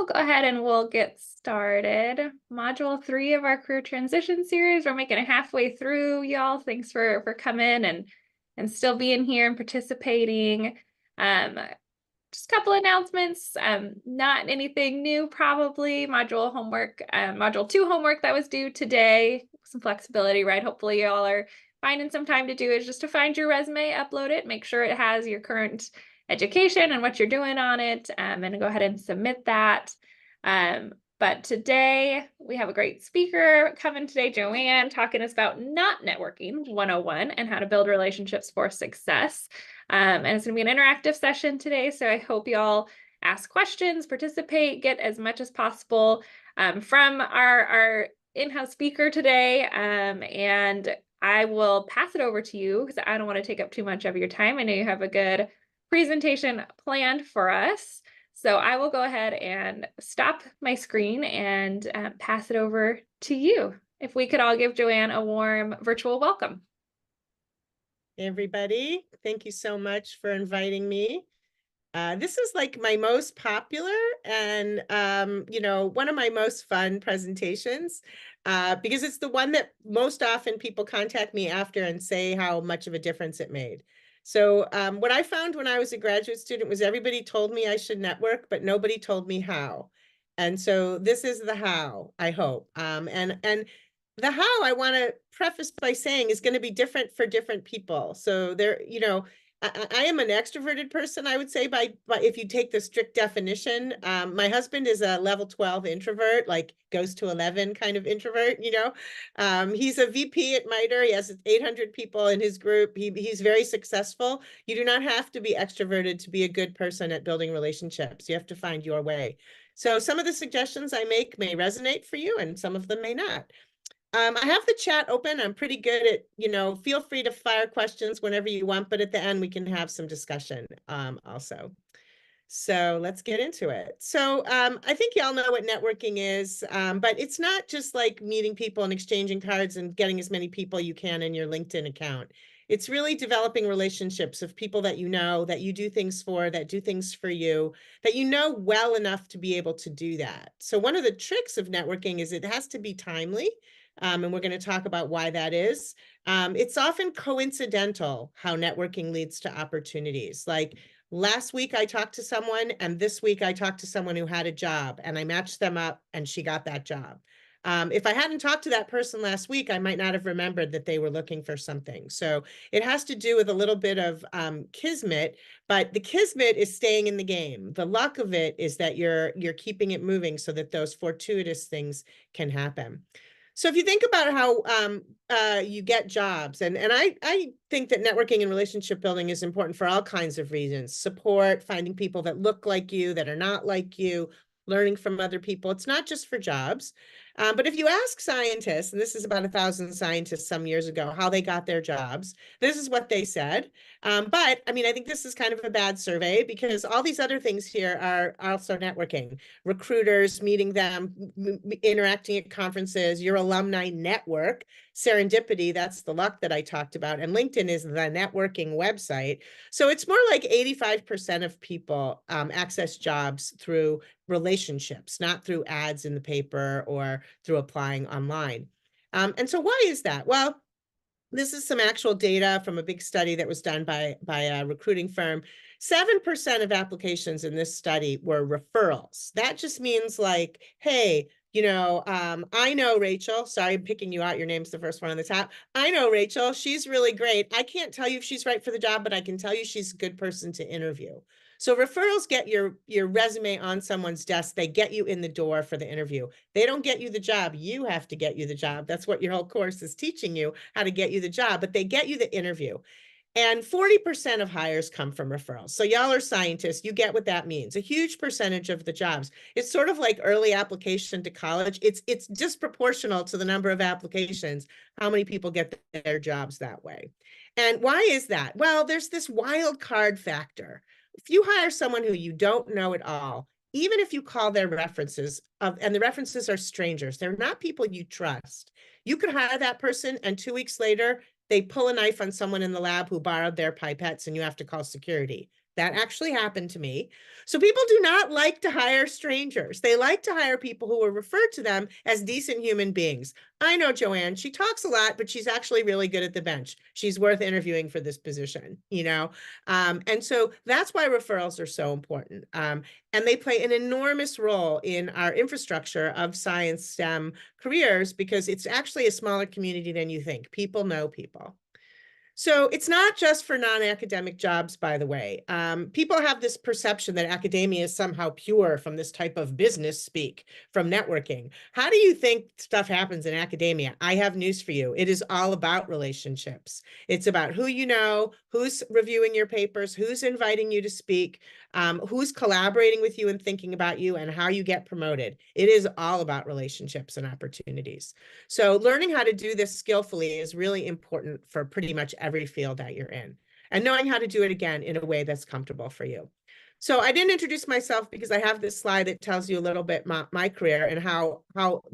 we'll go ahead and we'll get started. Module 3 of our career transition series. We're making it halfway through, y'all. Thanks for coming and still being here and participating. Just a couple announcements. Not anything new, probably. Module 2 homework that was due today. Some flexibility, right? Hopefully y'all are finding some time to do it, just to find your resume, upload it, make sure it has your current education and what you're doing on it, and go ahead and submit that. But today we have a great speaker coming today, Joanne, talking to us about not networking 101 and how to build relationships for success. And it's going to be an interactive session today, so I hope y'all ask questions, participate, get as much as possible from our in-house speaker today. And I will pass it over to you because I don't want to take up too much of your time. I know you have a good presentation planned for us. So I will go ahead and stop my screen and pass it over to you. If we could all give Joanne a warm virtual welcome. Hey everybody, thank you so much for inviting me. This is like my most popular and, one of my most fun presentations because it's the one that most often people contact me after and say how much of a difference it made. So what I found when I was a graduate student was everybody told me I should network, but nobody told me how. And so this is the how, I hope. And the how I want to preface by saying is going to be different for different people. So I am an extroverted person, I would say, by if you take the strict definition. My husband is a level 12 introvert, like goes to 11 kind of introvert, He's a VP at MITRE. He has 800 people in his group. He's very successful. You do not have to be extroverted to be a good person at building relationships. You have to find your way. So some of the suggestions I make may resonate for you and some of them may not. I have the chat open. I'm pretty good at, feel free to fire questions whenever you want, but at the end we can have some discussion also. So let's get into it. So I think y'all know what networking is, but it's not just like meeting people and exchanging cards and getting as many people you can in your LinkedIn account. It's really developing relationships of people that you know, that you do things for, that do things for you, that you know well enough to be able to do that. So one of the tricks of networking is it has to be timely. And we're going to talk about why that is. It's often coincidental how networking leads to opportunities. Like last week I talked to someone and this week I talked to someone who had a job and I matched them up and she got that job. If I hadn't talked to that person last week, I might not have remembered that they were looking for something. So it has to do with a little bit of kismet, but the kismet is staying in the game. The luck of it is that you're keeping it moving so that those fortuitous things can happen. So if you think about how you get jobs, and I think that networking and relationship building is important for all kinds of reasons: support, finding people that look like you, that are not like you, learning from other people. It's not just for jobs. But if you ask scientists, and this is about 1,000 scientists some years ago, how they got their jobs, this is what they said. But I mean, I think this is kind of a bad survey because all these other things here are also networking. Recruiters, meeting them, interacting at conferences, your alumni network, serendipity, that's the luck that I talked about. And LinkedIn is the networking website. So it's more like 85% of people access jobs through relationships, not through ads in the paper or through applying online. And so why is that? Well, this is some actual data from a big study that was done by a recruiting firm. 7% of applications in this study were referrals. That just means like, hey, I know Rachel. Sorry, I'm picking you out. Your name's the first one on the top. I know Rachel. She's really great. I can't tell you if she's right for the job, but I can tell you she's a good person to interview. So referrals get your resume on someone's desk. They get you in the door for the interview. They don't get you the job. You have to get you the job. That's what your whole course is teaching you, how to get you the job, but they get you the interview. And 40% of hires come from referrals. So y'all are scientists. You get what that means. A huge percentage of the jobs. It's sort of like early application to college. It's disproportional to the number of applications, how many people get their jobs that way. And why is that? Well, there's this wild card factor. If you hire someone who you don't know at all, even if you call their references, and the references are strangers, they're not people you trust, you could hire that person and 2 weeks later, they pull a knife on someone in the lab who borrowed their pipettes and you have to call security. That actually happened to me. So people do not like to hire strangers. They like to hire people who will refer to them as decent human beings. I know Joanne, she talks a lot, but she's actually really good at the bench. She's worth interviewing for this position, you know? And so that's why referrals are so important. And they play an enormous role in our infrastructure of science STEM careers because it's actually a smaller community than you think. People know people. So it's not just for non-academic jobs, by the way. People have this perception that academia is somehow pure from this type of business speak, from networking. How do you think stuff happens in academia? I have news for you. It is all about relationships. It's about who you know, who's reviewing your papers, who's inviting you to speak, who's collaborating with you and thinking about you, and how you get promoted. It is all about relationships and opportunities. So learning how to do this skillfully is really important for pretty much every field that you're in, and knowing how to do it again in a way that's comfortable for you. So I didn't introduce myself because I have this slide that tells you a little bit my career and how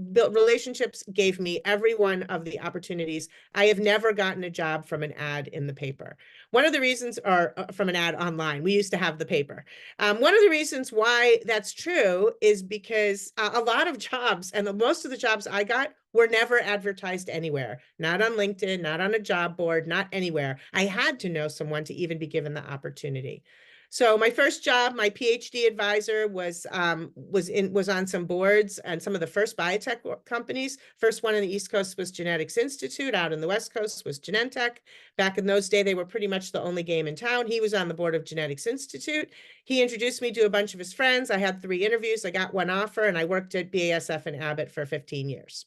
relationships gave me every one of the opportunities. I have never gotten a job from an ad in the paper. One of the reasons, or from an ad online, we used to have the paper. One of the reasons why that's true is because a lot of jobs, and most of the jobs I got, were never advertised anywhere, not on LinkedIn, not on a job board, not anywhere. I had to know someone to even be given the opportunity. So my first job, my PhD advisor was on some boards and some of the first biotech companies. First one in the East Coast was Genetics Institute. Out in the West Coast was Genentech. Back in those days, they were pretty much the only game in town. He was on the board of Genetics Institute. He introduced me to a bunch of his friends. I had 3 interviews. I got 1 offer, and I worked at BASF and Abbott for 15 years.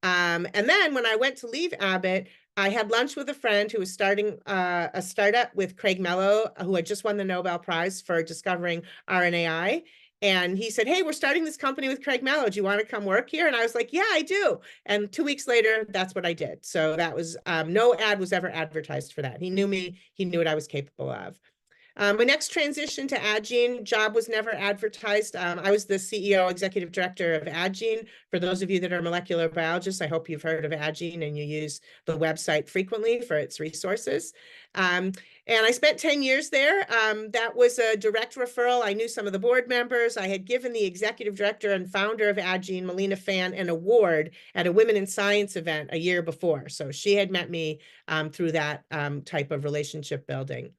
And then when I went to leave Abbott, I had lunch with a friend who was starting a startup with Craig Mello, who had just won the Nobel Prize for discovering RNAi. And he said, hey, we're starting this company with Craig Mello. Do you want to come work here? And I was like, yeah, I do. And 2 weeks later, that's what I did. So that was, no ad was ever advertised for that. He knew me. He knew what I was capable of. My next transition to Adgene job was never advertised. I was the CEO, executive director of Adgene. For those of you that are molecular biologists, I hope you've heard of Adgene and you use the website frequently for its resources. And I spent 10 years there. That was a direct referral. I knew some of the board members. I had given the executive director and founder of Adgene, Melina Fan, an award at a Women in Science event a year before. So she had met me through that type of relationship building.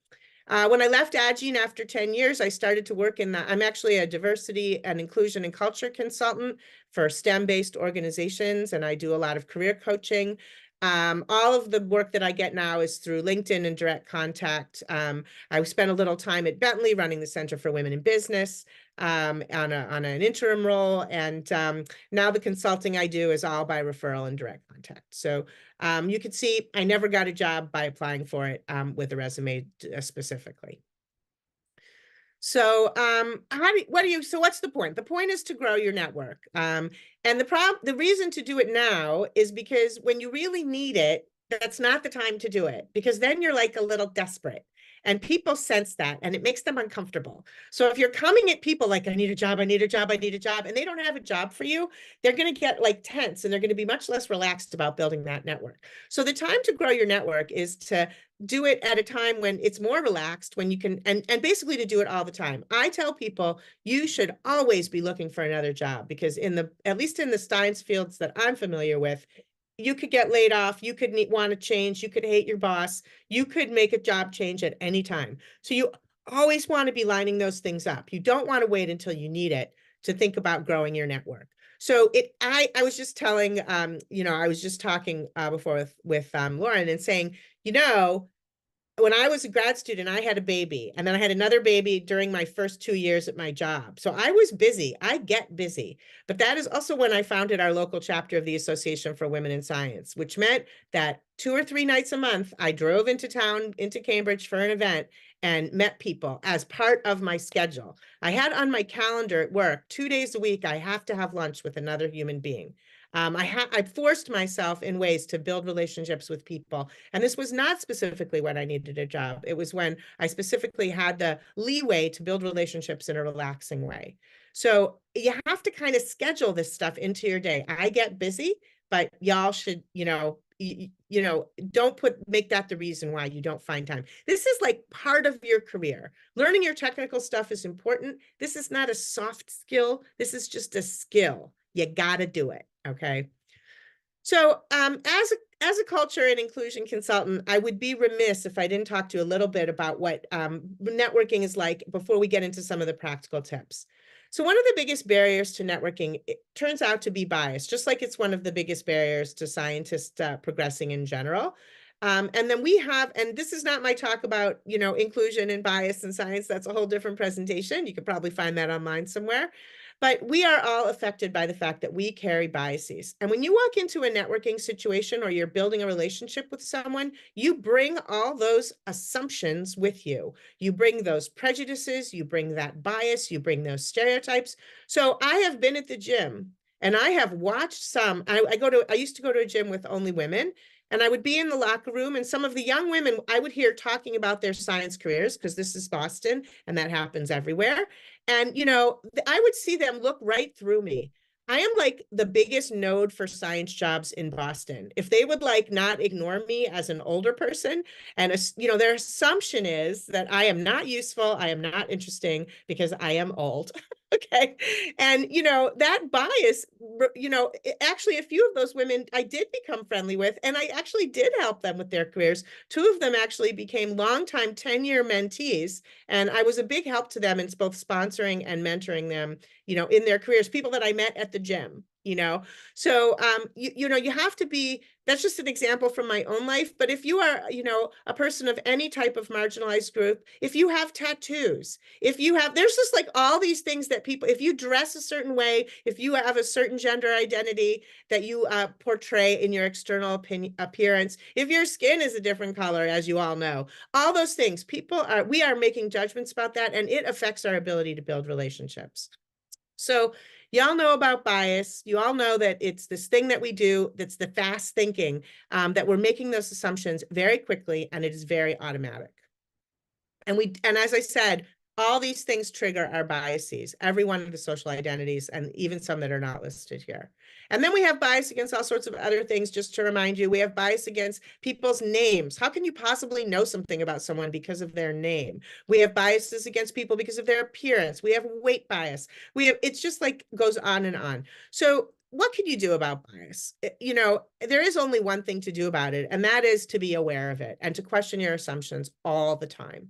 When I left Adgene after 10 years, I started to work I'm actually a diversity and inclusion and culture consultant for STEM-based organizations, and I do a lot of career coaching. All of the work that I get now is through LinkedIn and direct contact. I spent a little time at Bentley running the Center for Women in Business on an interim role. And now the consulting I do is all by referral and direct contact. So you can see I never got a job by applying for it with a resume specifically. So so what's the point? The point is to grow your network. And the reason to do it now is because when you really need it, that's not the time to do it, because then you're like a little desperate. And people sense that, and it makes them uncomfortable. So if you're coming at people like, I need a job, I need a job, I need a job, and they don't have a job for you, they're going to get like tense, and they're going to be much less relaxed about building that network. So the time to grow your network is to do it at a time when it's more relaxed, when you can, and basically to do it all the time. I tell people you should always be looking for another job, because at least in the science fields that I'm familiar with, you could get laid off, you could want to change, you could hate your boss, you could make a job change at any time. So you always want to be lining those things up. You don't want to wait until you need it to think about growing your network. So I was just telling, I was just talking before with Lauren and saying, when I was a grad student, I had a baby, and then I had another baby during my first 2 years at my job. So I was busy. I get busy. But that is also when I founded our local chapter of the Association for Women in Science, which meant that 2 or 3 nights a month, I drove into town, into Cambridge for an event and met people as part of my schedule. I had on my calendar at work 2 days a week, I have to have lunch with another human being. I forced myself in ways to build relationships with people. And this was not specifically when I needed a job. It was when I specifically had the leeway to build relationships in a relaxing way. So you have to kind of schedule this stuff into your day. I get busy, but y'all should, you know, don't make that the reason why you don't find time. This is like part of your career. Learning your technical stuff is important. This is not a soft skill. This is just a skill. You got to do it. Okay. So as a culture and inclusion consultant, I would be remiss if I didn't talk to you a little bit about what networking is like before we get into some of the practical tips. So one of the biggest barriers to networking, it turns out to be bias, just like it's one of the biggest barriers to scientists progressing in general. And then we have, and this is not my talk about, you know, inclusion and bias in science. That's a whole different presentation. You could probably find that online somewhere. But we are all affected by the fact that we carry biases. And when you walk into a networking situation or you're building a relationship with someone, you bring all those assumptions with you. You bring those prejudices, you bring that bias, you bring those stereotypes. So I have been at the gym and I have watched some. I used to go to a gym with only women. And I would be in the locker room, and some of the young women I would hear talking about their science careers, because this is Boston and that happens everywhere. And, you know, I would see them look right through me. I am like the biggest node for science jobs in Boston. If they would like not ignore me as an older person, and, you know, their assumption is that I am not useful, I am not interesting because I am old. Okay. And, you know, that bias, you know, actually, a few of those women I did become friendly with, and I actually did help them with their careers. Two of them actually became longtime 10-year mentees, and I was a big help to them in both sponsoring and mentoring them, you know, in their careers, people that I met at the gym, you know. So, you know, you have to be, that's just an example from my own life. But if you are, you know, a person of any type of marginalized group, if you have tattoos, if you have, there's just like all these things that people, if you dress a certain way, if you have a certain gender identity that you portray in your external appearance, if your skin is a different color, as you all know, all those things, we are making judgments about that, and it affects our ability to build relationships. So y'all know about bias. You all know that it's this thing that we do, that's the fast thinking, that we're making those assumptions very quickly, and it is very automatic. And as I said, all these things trigger our biases, every one of the social identities, and even some that are not listed here. And then we have bias against all sorts of other things. Just to remind you, we have bias against people's names. How can you possibly know something about someone because of their name? We have biases against people because of their appearance. We have weight bias. It's just like goes on and on. So what can you do about bias? You know, there is only one thing to do about it, and that is to be aware of it and to question your assumptions all the time.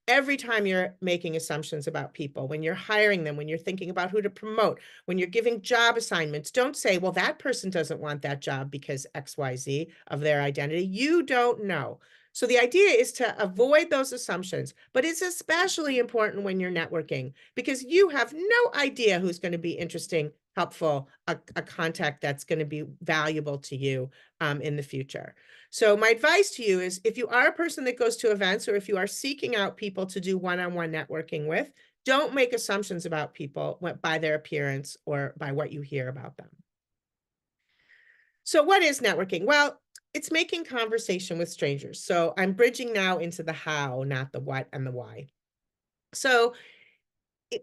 Every time you're making assumptions about people, when you're hiring them, when you're thinking about who to promote, when you're giving job assignments, don't say, well, that person doesn't want that job because XYZ of their identity. You don't know. So the idea is to avoid those assumptions, but it's especially important when you're networking, because you have no idea who's going to be interesting, helpful, a contact that's going to be valuable to you in the future. So my advice to you is, if you are a person that goes to events, or if you are seeking out people to do one-on-one networking with, don't make assumptions about people by their appearance or by what you hear about them. So what is networking? Well, it's making conversation with strangers. So I'm bridging now into the how, not the what and the why. So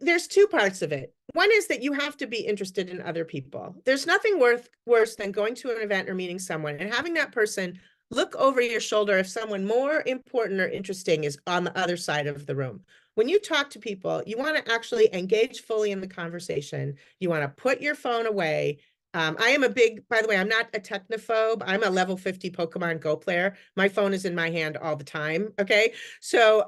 there's two parts of it. One is that you have to be interested in other people. There's nothing worse than going to an event or meeting someone and having that person look over your shoulder if someone more important or interesting is on the other side of the room. When you talk to people, you want to actually engage fully in the conversation. You want to put your phone away. I am by the way, I'm not a technophobe. I'm a level 50 Pokemon Go player. My phone is in my hand all the time. Okay. So,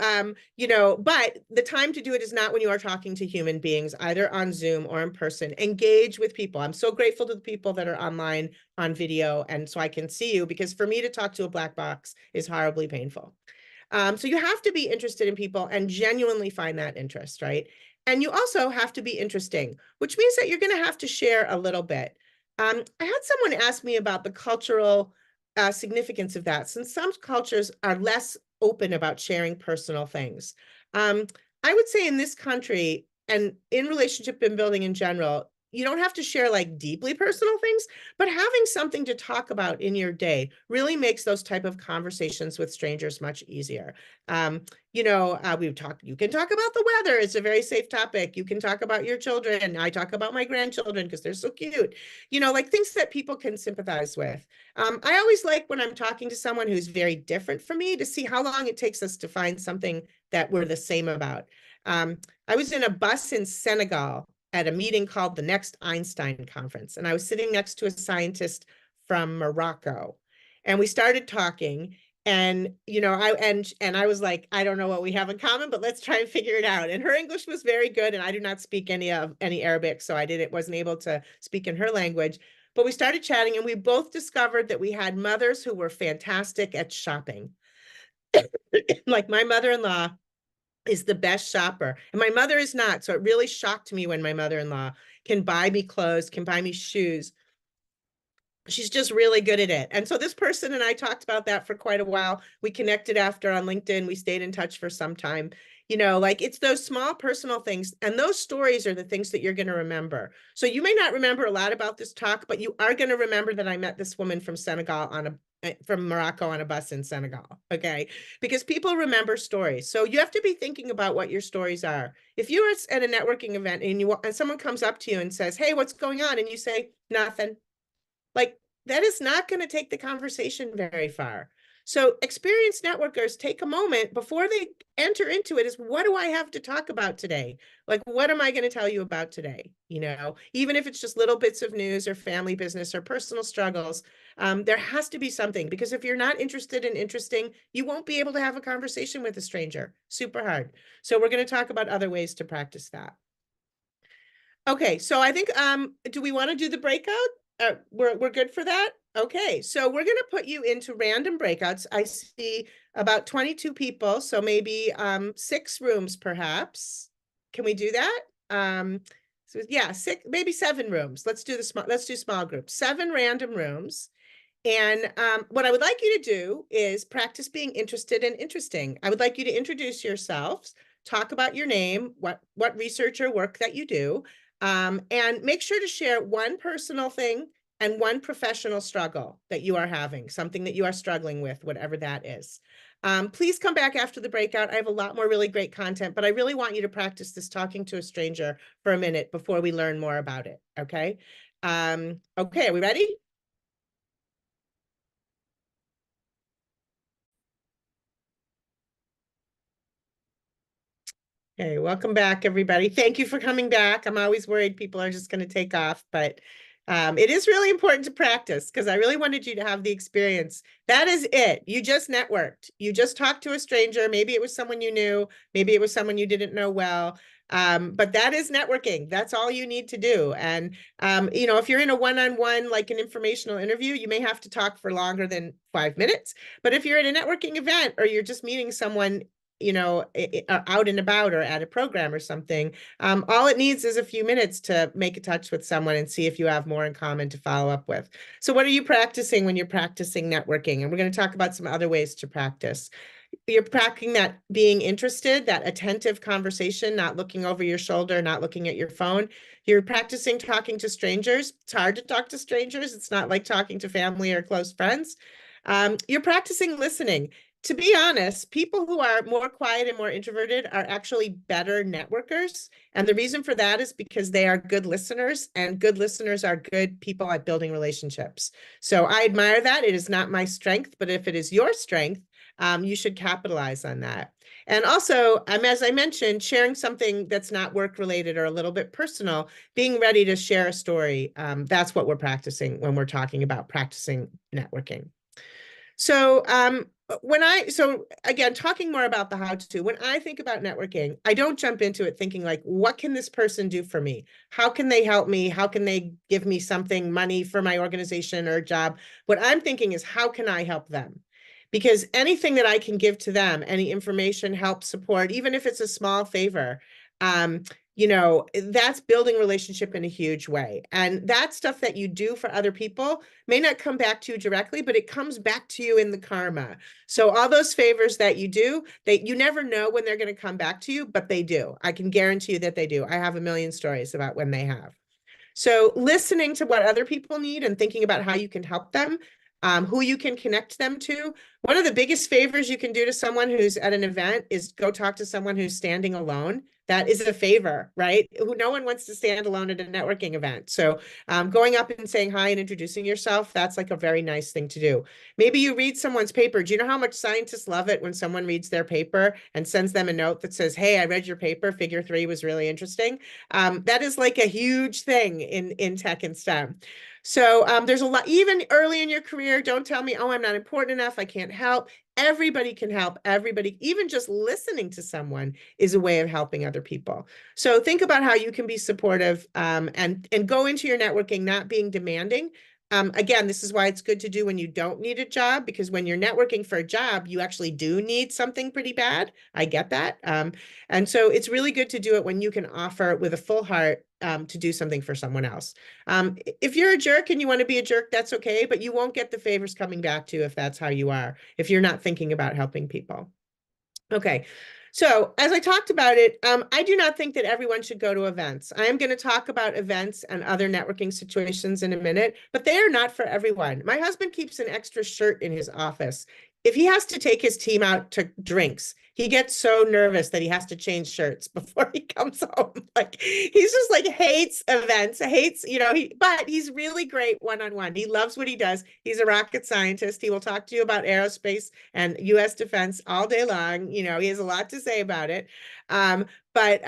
you know, but the time to do it is not when you are talking to human beings, either on Zoom or in person. Engage with people. I'm so grateful to the people that are online on video, and so I can see you, because for me to talk to a black box is horribly painful. So you have to be interested in people and genuinely find that interest, right? And you also have to be interesting, which means that you're going to have to share a little bit. I had someone ask me about the cultural significance of that, since some cultures are less open about sharing personal things. I would say in this country, and in relationship and building in general, you don't have to share like deeply personal things, but having something to talk about in your day really makes those type of conversations with strangers much easier. You can talk about the weather. It's a very safe topic. You can talk about your children. I talk about my grandchildren because they're so cute, like things that people can sympathize with. I always like when I'm talking to someone who's very different from me to see how long it takes us to find something that we're the same about. I was in a bus in Senegal at a meeting called the Next Einstein Conference, and I was sitting next to a scientist from Morocco, and we started talking. And I was like, I don't know what we have in common, but let's try and figure it out. And her English was very good, and I do not speak any Arabic, so wasn't able to speak in her language. But we started chatting, and we both discovered that we had mothers who were fantastic at shopping. Like my mother-in-law is the best shopper, and my mother is not. So it really shocked me when my mother-in-law can buy me clothes, can buy me shoes. She's just really good at it. And so this person and I talked about that for quite a while. We connected after on LinkedIn. We stayed in touch for some time. Like it's those small personal things, and those stories are the things that you're going to remember. So you may not remember a lot about this talk, but you are going to remember that I met this woman from from Morocco on a bus in Senegal. Okay. Because people remember stories. So you have to be thinking about what your stories are. If you're at a networking event and someone comes up to you and says, "Hey, what's going on?" And you say, "Nothing." Like that is not going to take the conversation very far. So experienced networkers take a moment before they enter into it is, what do I have to talk about today? Like, what am I going to tell you about today? Even if it's just little bits of news or family business or personal struggles, there has to be something, because if you're not interested in interesting, you won't be able to have a conversation with a stranger. Super hard. So we're going to talk about other ways to practice that. Okay, so I think, do we want to do the breakout? We're good for that? Okay, so we're going to put you into random breakouts. I see about 22 people, so maybe 6 rooms perhaps. Can we do that? So yeah, 6, maybe 7 rooms. Let's do small groups. 7 random rooms. And what I would like you to do is practice being interested and interesting. I would like you to introduce yourselves, talk about your name, what research or work that you do, and make sure to share one personal thing and one professional struggle that you are having, something that you are struggling with, whatever that is. Please come back after the breakout. I have a lot more really great content, but I really want you to practice this talking to a stranger for a minute before we learn more about it, okay? Okay, are we ready? Okay, welcome back, everybody. Thank you for coming back. I'm always worried people are just going to take off, but it is really important to practice, because I really wanted you to have the experience. That is it. You just networked. You just talked to a stranger. Maybe it was someone you knew. Maybe it was someone you didn't know well. But that is networking. That's all you need to do. And, if you're in a one-on-one, like an informational interview, you may have to talk for longer than 5 minutes. But if you're at a networking event or you're just meeting someone out and about or at a program or something, all it needs is a few minutes to make a touch with someone and see if you have more in common to follow up with. So what are you practicing when you're practicing networking? And we're going to talk about some other ways to practice. You're practicing that being interested, that attentive conversation, not looking over your shoulder, not looking at your phone. You're practicing talking to strangers. It's hard to talk to strangers. It's not like talking to family or close friends. You're practicing listening. To be honest, people who are more quiet and more introverted are actually better networkers. And the reason for that is because they are good listeners, and good listeners are good people at building relationships. So I admire that. It is not my strength, but if it is your strength, you should capitalize on that. And also, as I mentioned, sharing something that's not work related or a little bit personal, being ready to share a story. That's what we're practicing when we're talking about practicing networking. So again, talking more about the how to, when I think about networking, I don't jump into it thinking like, what can this person do for me? How can they help me? How can they give me something, money for my organization or job? What I'm thinking is, how can I help them? Because anything that I can give to them, any information, help, support, even if it's a small favor, that's building relationship in a huge way. And that stuff that you do for other people may not come back to you directly, but it comes back to you in the karma. So all those favors that you do, you never know when they're going to come back to you, but they do. I can guarantee you that they do. I have a million stories about when they have. So listening to what other people need and thinking about how you can help them, who you can connect them to. One of the biggest favors you can do to someone who's at an event is go talk to someone who's standing alone. That is a favor, right? No one wants to stand alone at a networking event. So going up and saying hi and introducing yourself, that's like a very nice thing to do. Maybe you read someone's paper. Do you know how much scientists love it when someone reads their paper and sends them a note that says, hey, I read your paper, figure 3 was really interesting. That is like a huge thing in tech and STEM. So there's a lot, even early in your career, don't tell me, oh, I'm not important enough, I can't help. Everybody can help. Everybody, even just listening to someone is a way of helping other people. So think about how you can be supportive and go into your networking not being demanding. Again, this is why it's good to do when you don't need a job, because when you're networking for a job, you actually do need something pretty bad. I get that. And so it's really good to do it when you can offer with a full heart to do something for someone else. If you're a jerk and you want to be a jerk, that's okay, but you won't get the favors coming back to you if that's how you are, if you're not thinking about helping people. Okay. So as I talked about it, I do not think that everyone should go to events. I am going to talk about events and other networking situations in a minute, but they are not for everyone. My husband keeps an extra shirt in his office. If he has to take his team out to drinks, he gets so nervous that he has to change shirts before he comes home. Like he's just like hates events, hates, but he's really great one-on-one. He loves what he does. He's a rocket scientist. He will talk to you about aerospace and US defense all day long. He has a lot to say about it. But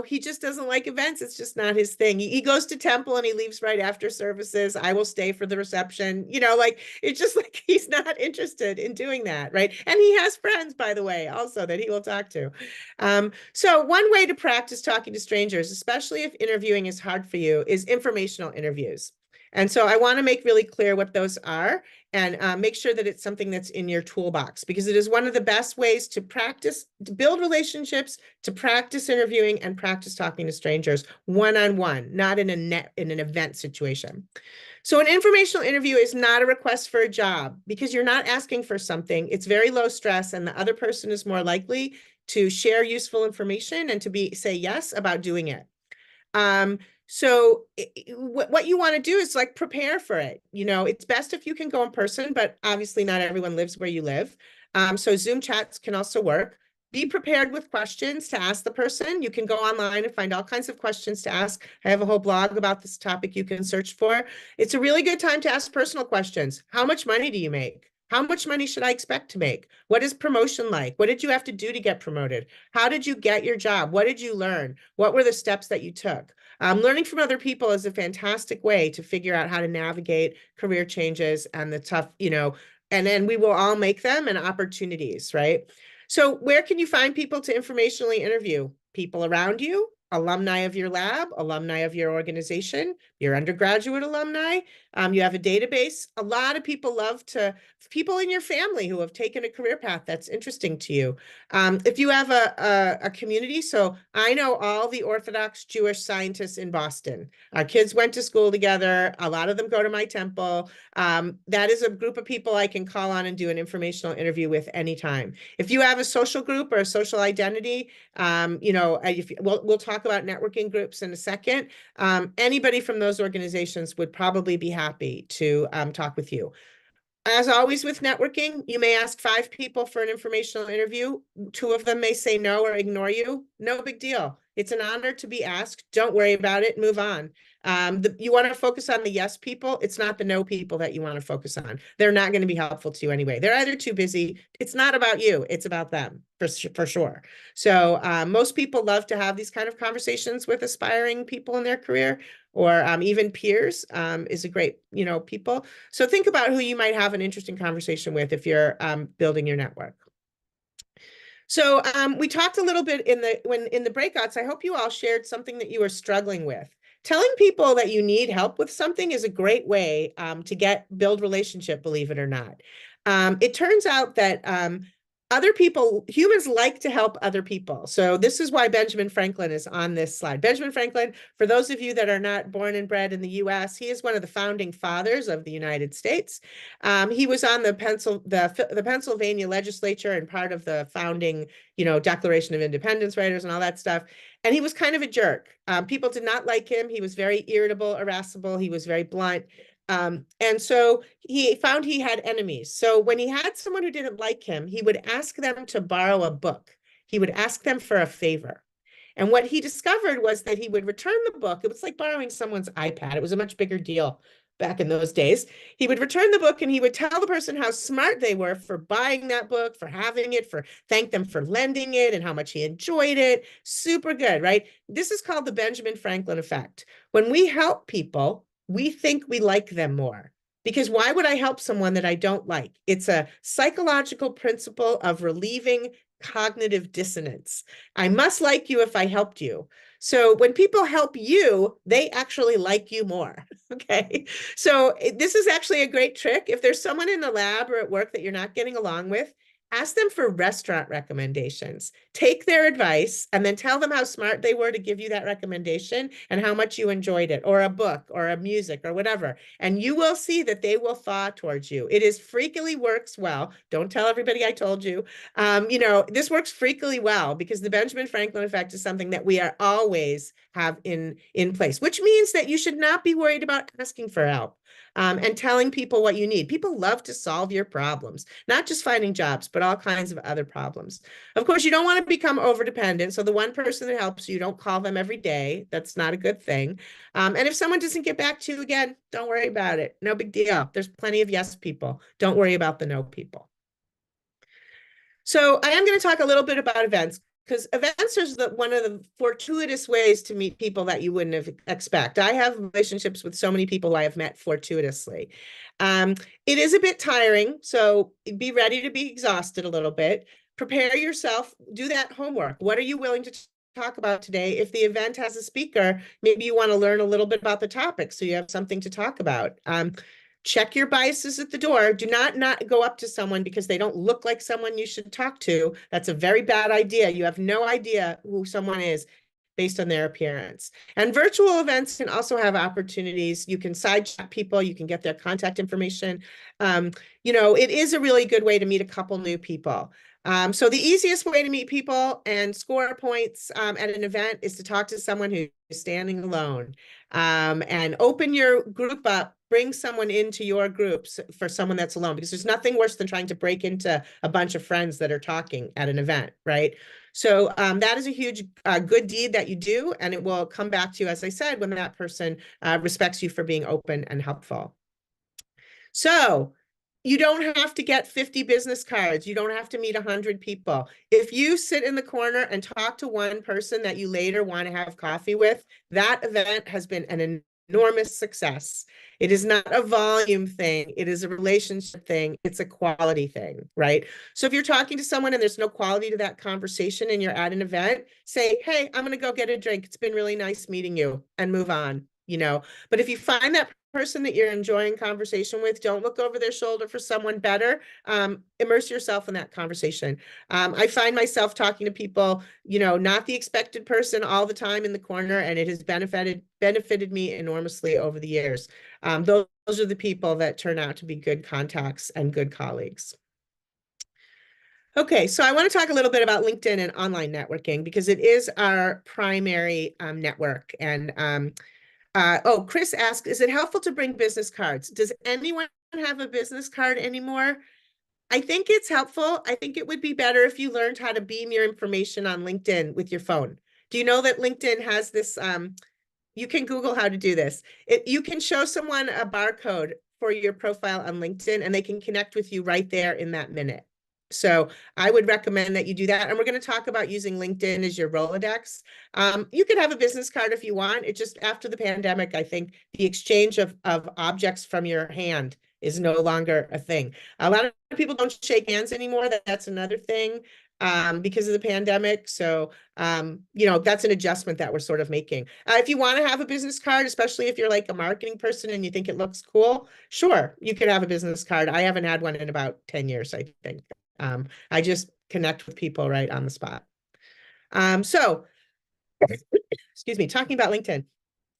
he just doesn't like events. It's just not his thing. He goes to temple and he leaves right after services. I will stay for the reception. It's just like he's not interested in doing that, right? And he has friends, by the way, also that he will talk to. So one way to practice talking to strangers, especially if interviewing is hard for you, is informational interviews. And so I want to make really clear what those are and make sure that it's something that's in your toolbox, because it is one of the best ways to practice, to build relationships, to practice interviewing and practice talking to strangers one-on-one, not in an event situation. So an informational interview is not a request for a job because you're not asking for something. It's very low stress and the other person is more likely to share useful information and to say yes about doing it. So what you want to do is like prepare for it. It's best if you can go in person, but obviously not everyone lives where you live. So Zoom chats can also work. Be prepared with questions to ask the person. You can go online and find all kinds of questions to ask. I have a whole blog about this topic you can search for. It's a really good time to ask personal questions. How much money do you make? How much money should I expect to make? What is promotion like? What did you have to do to get promoted? How did you get your job? What did you learn? What were the steps that you took? Learning from other people is a fantastic way to figure out how to navigate career changes and the tough, and then we will all make them and opportunities, right? So where can you find people to informationally interview? People around you, alumni of your lab, alumni of your organization, your undergraduate alumni. You have a database. A lot of people people in your family who have taken a career path that's interesting to you. If you have a community, so I know all the Orthodox Jewish scientists in Boston. Our kids went to school together. A lot of them go to my temple. That is a group of people I can call on and do an informational interview with anytime. If you have a social group or a social identity, we'll talk about networking groups in a second. Anybody from those organizations would probably be happy to talk with you. As always with networking, you may ask 5 people for an informational interview. 2 of them may say no or ignore you. No big deal. It's an honor to be asked. Don't worry about it. Move on. You want to focus on the yes people. It's not the no people that you want to focus on. They're not going to be helpful to you anyway. They're either too busy. It's not about you. It's about them for sure. So most people love to have these kind of conversations with aspiring people in their career, or even peers is a great, people. So think about who you might have an interesting conversation with if you're building your network. So we talked a little bit in the breakouts. I hope you all shared something that you were struggling with. Telling people that you need help with something is a great way to build relationship, believe it or not. It turns out that other people, humans like to help other people. So this is why Benjamin Franklin is on this slide. Benjamin Franklin, for those of you that are not born and bred in the US, he is one of the founding fathers of the United States. He was on the Pennsylvania legislature and part of the founding, Declaration of Independence writers and all that stuff. And he was kind of a jerk. People did not like him. He was very irritable, irascible. He was very blunt. And so he found he had enemies. So when he had someone who didn't like him, he would ask them to borrow a book. He would ask them for a favor. And what he discovered was that he would return the book. It was like borrowing someone's iPad. It was a much bigger deal back in those days. He would return the book and he would tell the person how smart they were for buying that book, for having it, for thank them for lending it and how much he enjoyed it. Super good, right? This is called the Benjamin Franklin effect. When we help people, we think we like them more. Because why would I help someone that I don't like? It's a psychological principle of relieving cognitive dissonance. I must like you if I helped you. So when people help you, they actually like you more. Okay. So this is actually a great trick. If there's someone in the lab or at work that you're not getting along with, ask them for restaurant recommendations. Take their advice and then tell them how smart they were to give you that recommendation and how much you enjoyed it, or a book or a music or whatever. And you will see that they will thaw towards you. It is freakily works well. Don't tell everybody I told you. This works freakily well because the Benjamin Franklin effect is something that we are always have in place, which means that you should not be worried about asking for help. And telling people what you need. People love to solve your problems, not just finding jobs, but all kinds of other problems. Of course, you don't want to become overdependent. So the one person that helps you, don't call them every day. That's not a good thing. And if someone doesn't get back to you again, don't worry about it. No big deal. There's plenty of yes people. Don't worry about the no people. So I am going to talk a little bit about events, because events is one of the fortuitous ways to meet people that you wouldn't expect. I have relationships with so many people I have met fortuitously. It is a bit tiring, so be ready to be exhausted a little bit. Prepare yourself, do that homework. What are you willing to talk about today? If the event has a speaker, maybe you want to learn a little bit about the topic so you have something to talk about. Check your biases at the door. Do not go up to someone because they don't look like someone you should talk to. That's a very bad idea. You have no idea who someone is based on their appearance. And virtual events can also have opportunities. You can side chat people, you can get their contact information. It is a really good way to meet a couple new people. So the easiest way to meet people and score points at an event is to talk to someone who's standing alone, and open your group up. Bring someone into your groups for someone that's alone, because there's nothing worse than trying to break into a bunch of friends that are talking at an event, right? So that is a huge good deed that you do, and it will come back to you, as I said, when that person respects you for being open and helpful. So you don't have to get 50 business cards. You don't have to meet 100 people. If you sit in the corner and talk to one person that you later want to have coffee with, that event has been an enormous success. It is not a volume thing. It is a relationship thing. It's a quality thing, right? So if you're talking to someone and there's no quality to that conversation and you're at an event, say, hey, I'm going to go get a drink. It's been really nice meeting you, and move on. But if you find that person that you're enjoying conversation with, don't look over their shoulder for someone better. Immerse yourself in that conversation. I find myself talking to people, not the expected person all the time in the corner, and it has benefited me enormously over the years. Those are the people that turn out to be good contacts and good colleagues. Okay, so I want to talk a little bit about LinkedIn and online networking, because it is our primary network. And Chris asked, is it helpful to bring business cards? Does anyone have a business card anymore? I think it's helpful. I think it would be better if you learned how to beam your information on LinkedIn with your phone. Do you know that LinkedIn has this? You can Google how to do this. You can show someone a barcode for your profile on LinkedIn, and they can connect with you right there in that minute. So I would recommend that you do that. And we're going to talk about using LinkedIn as your Rolodex. You could have a business card if you want. It just, after the pandemic, I think the exchange of objects from your hand is no longer a thing. A lot of people don't shake hands anymore. That's another thing, because of the pandemic. So, that's an adjustment that we're sort of making. If you want to have a business card, especially if you're like a marketing person and you think it looks cool, sure, you could have a business card. I haven't had one in about 10 years, I think. I just connect with people right on the spot. So, excuse me, talking about LinkedIn.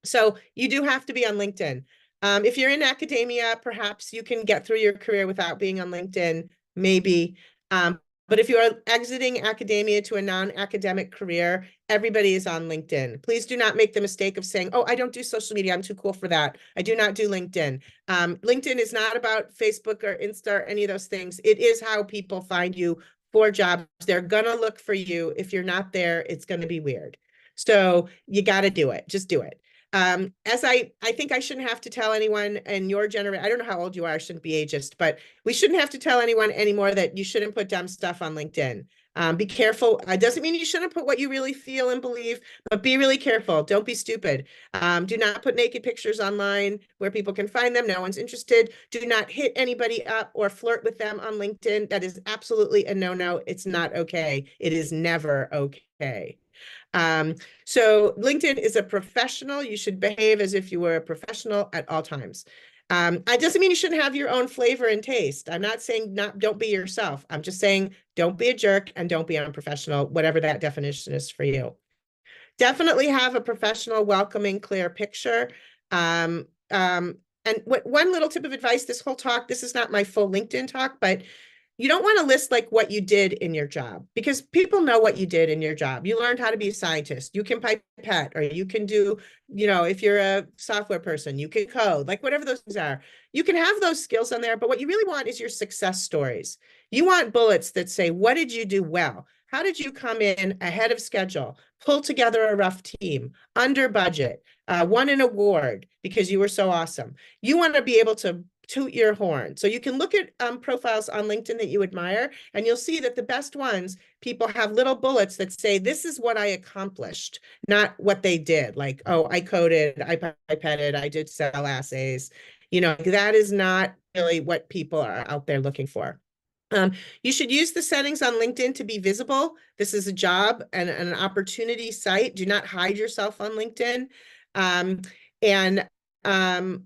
So you do have to be on LinkedIn. If you're in academia, perhaps you can get through your career without being on LinkedIn, maybe. But if you are exiting academia to a non-academic career, everybody is on LinkedIn. Please do not make the mistake of saying, oh, I don't do social media. I'm too cool for that. I do not do LinkedIn. LinkedIn is not about Facebook or Insta or any of those things. It is how people find you for jobs. They're going to look for you. If you're not there, it's going to be weird. So you got to do it. Just do it. As I think I shouldn't have to tell anyone in your generation, I don't know how old you are, I shouldn't be ageist, but we shouldn't have to tell anyone anymore that you shouldn't put dumb stuff on LinkedIn. Be careful. It doesn't mean you shouldn't put what you really feel and believe, but be really careful. Don't be stupid. Do not put naked pictures online where people can find them. No one's interested. Do not hit anybody up or flirt with them on LinkedIn. That is absolutely a no-no. It's not okay. It is never okay. So LinkedIn is a professional. You should behave as if you were a professional at all times. It doesn't mean you shouldn't have your own flavor and taste. I'm not saying don't be yourself. I'm just saying don't be a jerk and don't be unprofessional, whatever that definition is for you. Definitely have a professional, welcoming, clear picture. And one little tip of advice, this whole talk, this is not my full LinkedIn talk, but you don't want to list like what you did in your job because people know what you did in your job. You learned how to be a scientist. You can pipette, or you can do, if you're a software person, you can code, like whatever those things are. You can have those skills on there, but what you really want is your success stories. You want bullets that say, what did you do well? How did you come in ahead of schedule, pull together a rough team, under budget, won an award because you were so awesome? You want to be able to toot your horn. So you can look at profiles on LinkedIn that you admire, and you'll see that the best ones, people have little bullets that say, this is what I accomplished, not what they did. Like, oh, I coded, I pipetted, I did cell assays. That is not really what people are out there looking for. You should use the settings on LinkedIn to be visible. This is a job and an opportunity site. Do not hide yourself on LinkedIn. And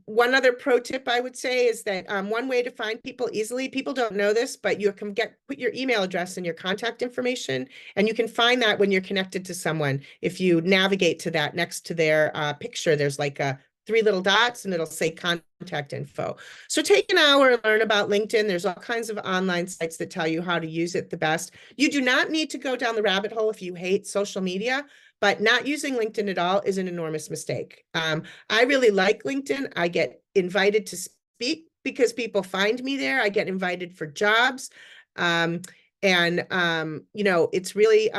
one other pro tip I would say is that one way to find people easily, people don't know this, but you can put your email address and your contact information, and you can find that when you're connected to someone. If you navigate to that next to their picture, there's like a 3 little dots and it'll say contact info. So take an hour and learn about LinkedIn. There's all kinds of online sites that tell you how to use it the best. You do not need to go down the rabbit hole if you hate social media, but not using LinkedIn at all is an enormous mistake. I really like LinkedIn. I get invited to speak because people find me there. I get invited for jobs. It's really,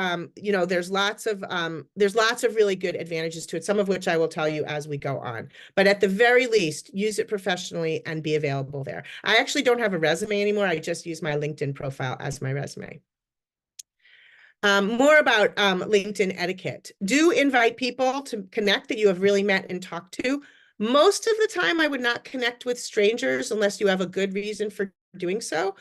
there's lots of really good advantages to it, some of which I will tell you as we go on. But at the very least, use it professionally and be available there. I actually don't have a resume anymore. I just use my LinkedIn profile as my resume. More about LinkedIn etiquette. Do invite people to connect that you have really met and talked to. Most of the time, I would not connect with strangers unless you have a good reason for doing so.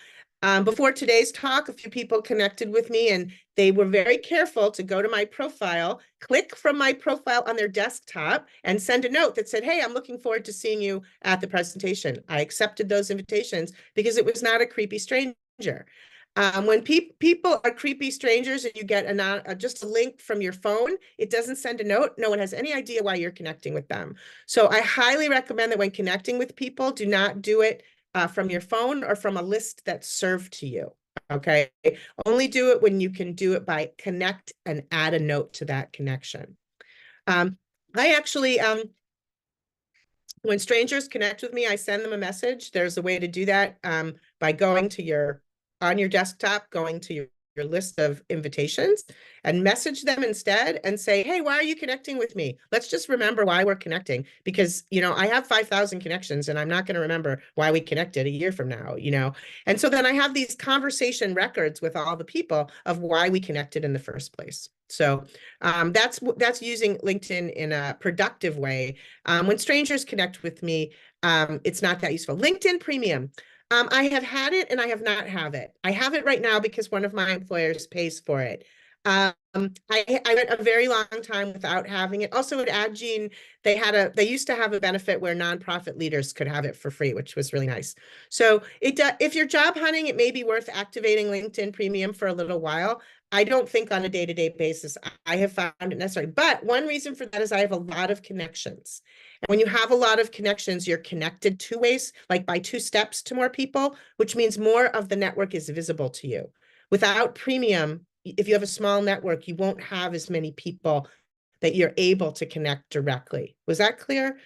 Before today's talk, a few people connected with me and they were very careful to go to my profile, click from my profile on their desktop and send a note that said, hey, I'm looking forward to seeing you at the presentation. I accepted those invitations because it was not a creepy stranger. When people are creepy strangers and you get just a link from your phone, it doesn't send a note. No one has any idea why you're connecting with them. So I highly recommend that when connecting with people, do not do it from your phone or from a list that's served to you. Okay. Only do it when you can do it by connect and add a note to that connection. I actually, when strangers connect with me, I send them a message. There's a way to do that by going to on your desktop, going to your list of invitations and message them instead and say, hey, why are you connecting with me? Let's just remember why we're connecting because, I have 5,000 connections and I'm not going to remember why we connected a year from now, And so then I have these conversation records with all the people of why we connected in the first place. So that's using LinkedIn in a productive way. When strangers connect with me, it's not that useful. LinkedIn Premium. I have had it and I have not have it. I have it right now because one of my employers pays for it. I went a very long time without having it. Also at Adgene, they used to have a benefit where nonprofit leaders could have it for free, which was really nice. So if you're job hunting, it may be worth activating LinkedIn Premium for a little while. I don't think on a day-to-day basis I have found it necessary. But one reason for that is I have a lot of connections. And when you have a lot of connections, you're connected two ways, like by two steps to more people, which means more of the network is visible to you. Without premium, if you have a small network, you won't have as many people that you're able to connect directly. Was that clear?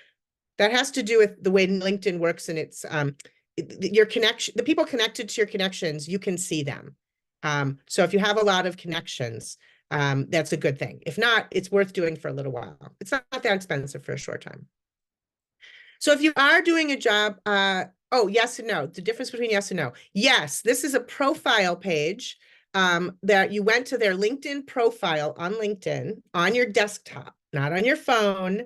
That has to do with the way LinkedIn works, and it's your connection, the people connected to your connections, you can see them. So if you have a lot of connections, that's a good thing. If not, it's worth doing for a little while. It's not that expensive for a short time. So if you are doing a job, oh, yes and no, the difference between yes and no. Yes, this is a profile page that you went to their LinkedIn profile on LinkedIn on your desktop, not on your phone,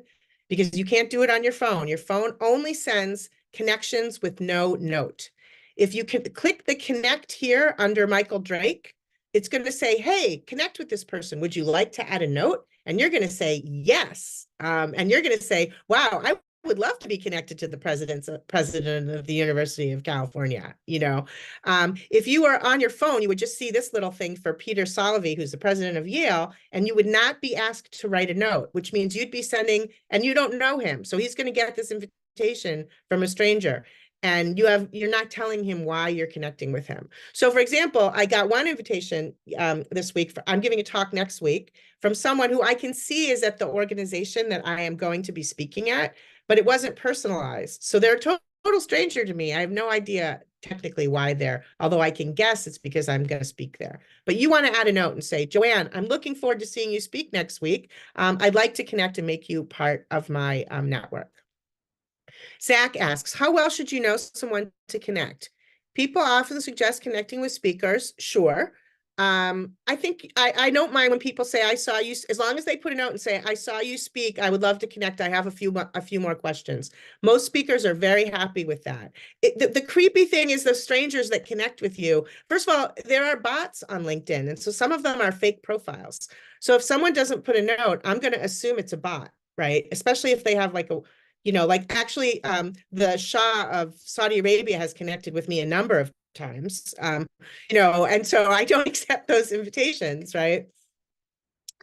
because you can't do it on your phone. Your phone only sends connections with no note. If you can click the connect here under Michael Drake, it's going to say, hey, connect with this person. Would you like to add a note? And you're going to say yes. And you're going to say, wow, I would love to be connected to the president of the University of California. If you were on your phone, you would just see this little thing for Peter Salovey, who's the president of Yale, and you would not be asked to write a note, which means you'd be sending, and you don't know him. So he's going to get this invitation from a stranger. And you're not telling him why you're connecting with him. So for example, I got one invitation this week. I'm giving a talk next week from someone who I can see is at the organization that I am going to be speaking at, but it wasn't personalized. So they're a total stranger to me. I have no idea technically why they're, although I can guess it's because I'm going to speak there. But you want to add a note and say, Joanne, I'm looking forward to seeing you speak next week. I'd like to connect and make you part of my network. Zach asks, how well should you know someone to connect? People often suggest connecting with speakers. Sure. I think I don't mind when people say, I saw you, as long as they put a note and say, I saw you speak. I would love to connect. I have a few more questions. Most speakers are very happy with that. The creepy thing is the strangers that connect with you. First of all, there are bots on LinkedIn. And so some of them are fake profiles. So if someone doesn't put a note, I'm going to assume it's a bot, right? Especially if they have like actually the Shah of Saudi Arabia has connected with me a number of times, and so I don't accept those invitations, right?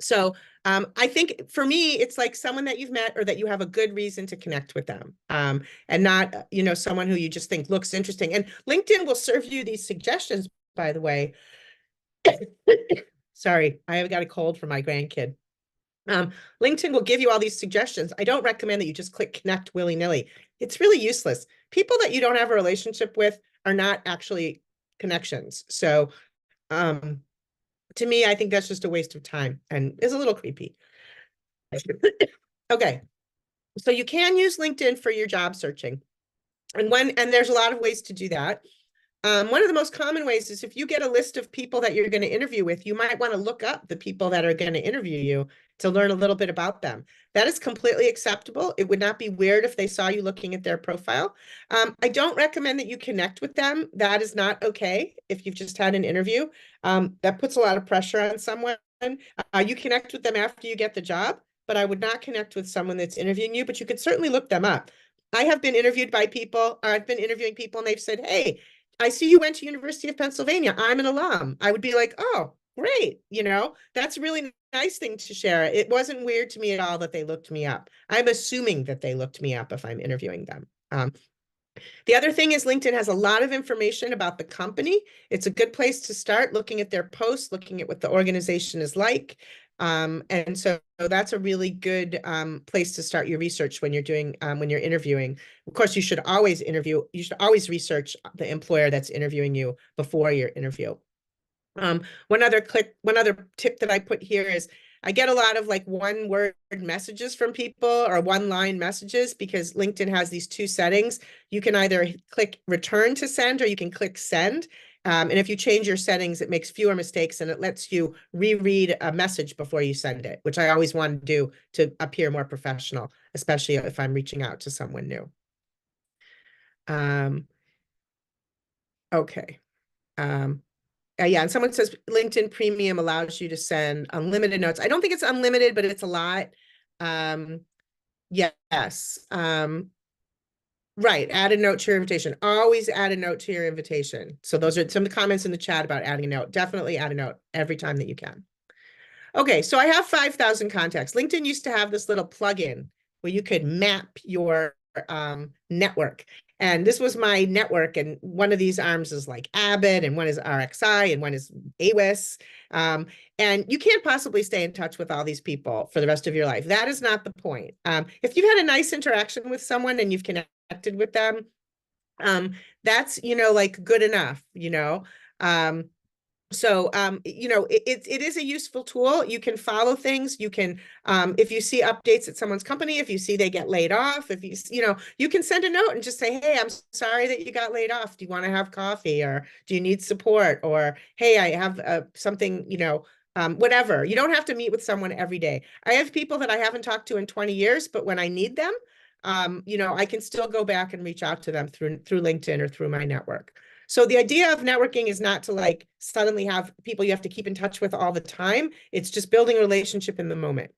So I think for me, it's like someone that you've met or that you have a good reason to connect with them, and not, someone who you just think looks interesting. And LinkedIn will serve you these suggestions, by the way. Sorry, I have got a cold from my grandkid. LinkedIn will give you all these suggestions. I don't recommend that you just click connect willy-nilly. It's really useless. People that you don't have a relationship with are not actually connections. So to me, I think that's just a waste of time and is a little creepy. Okay, so you can use LinkedIn for your job searching. And there's a lot of ways to do that. One of the most common ways is if you get a list of people that you're going to interview with, you might want to look up the people that are going to interview you to learn a little bit about them. That is completely acceptable. It would not be weird if they saw you looking at their profile. I don't recommend that you connect with them. That is not okay if you've just had an interview. That puts a lot of pressure on someone. You connect with them after you get the job, but I would not connect with someone that's interviewing you, but you could certainly look them up. I have been interviewed by people, or I've been interviewing people and they've said, hey, I see you went to University of Pennsylvania. I'm an alum. I would be like, oh, great. That's a really nice thing to share. It wasn't weird to me at all that they looked me up. I'm assuming that they looked me up if I'm interviewing them. The other thing is LinkedIn has a lot of information about the company. It's a good place to start looking at their posts, looking at what the organization is like. And so that's a really good place to start your research when you're interviewing. Of course, you should always research the employer that's interviewing you before your interview. One other tip that I put here is I get a lot of like one word messages from people or one line messages because LinkedIn has these two settings. You can either click return to send or you can click send. And if you change your settings, it makes fewer mistakes and it lets you reread a message before you send it, which I always want to do to appear more professional, especially if I'm reaching out to someone new. Okay. Yeah, and someone says LinkedIn Premium allows you to send unlimited notes. I don't think it's unlimited, but it's a lot. Yes. Right. Add a note to your invitation. Always add a note to your invitation. So those are some of the comments in the chat about adding a note. Definitely add a note every time that you can. Okay, so I have 5,000 contacts. LinkedIn used to have this little plugin where you could map your network. And this was my network. And one of these arms is like Abbott, and one is RXI, and one is AWS. And you can't possibly stay in touch with all these people for the rest of your life. That is not the point. If you've had a nice interaction with someone and you've connected with them, that's, like good enough, So, it is a useful tool. You can follow things. You can, if you see updates at someone's company, if you see they get laid off, if you can send a note and just say, hey, I'm sorry that you got laid off. Do you want to have coffee, or do you need support? Or, hey, I have something, whatever. You don't have to meet with someone every day. I have people that I haven't talked to in 20 years, but when I need them, I can still go back and reach out to them through LinkedIn or through my network. So the idea of networking is not to like suddenly have people you have to keep in touch with all the time. It's just building a relationship in the moment.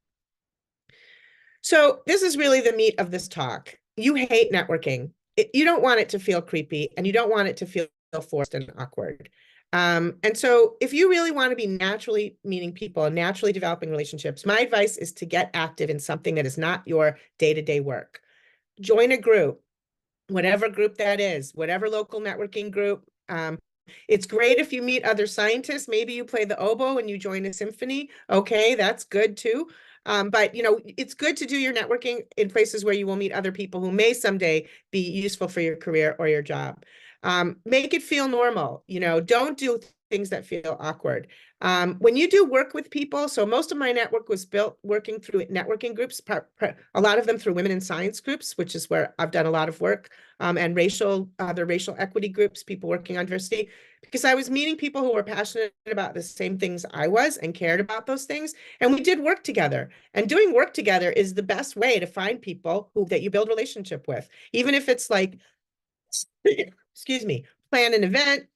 So this is really the meat of this talk. You hate networking. You don't want it to feel creepy, and you don't want it to feel forced and awkward. And so if you really want to be naturally meeting people and naturally developing relationships, my advice is to get active in something that is not your day-to-day work. Join a group, whatever group that is, whatever local networking group. It's great if you meet other scientists. Maybe you play the oboe and you join a symphony. Okay, that's good too. But it's good to do your networking in places where you will meet other people who may someday be useful for your career or your job. Make it feel normal. Don't do things that feel awkward. When you do work with people, so most of my network was built working through networking groups, a lot of them through women in science groups, which is where I've done a lot of work, and the racial equity groups, people working on diversity, because I was meeting people who were passionate about the same things I was and cared about those things. And we did work together. And doing work together is the best way to find people that you build relationship with, even if it's like, excuse me, plan an event,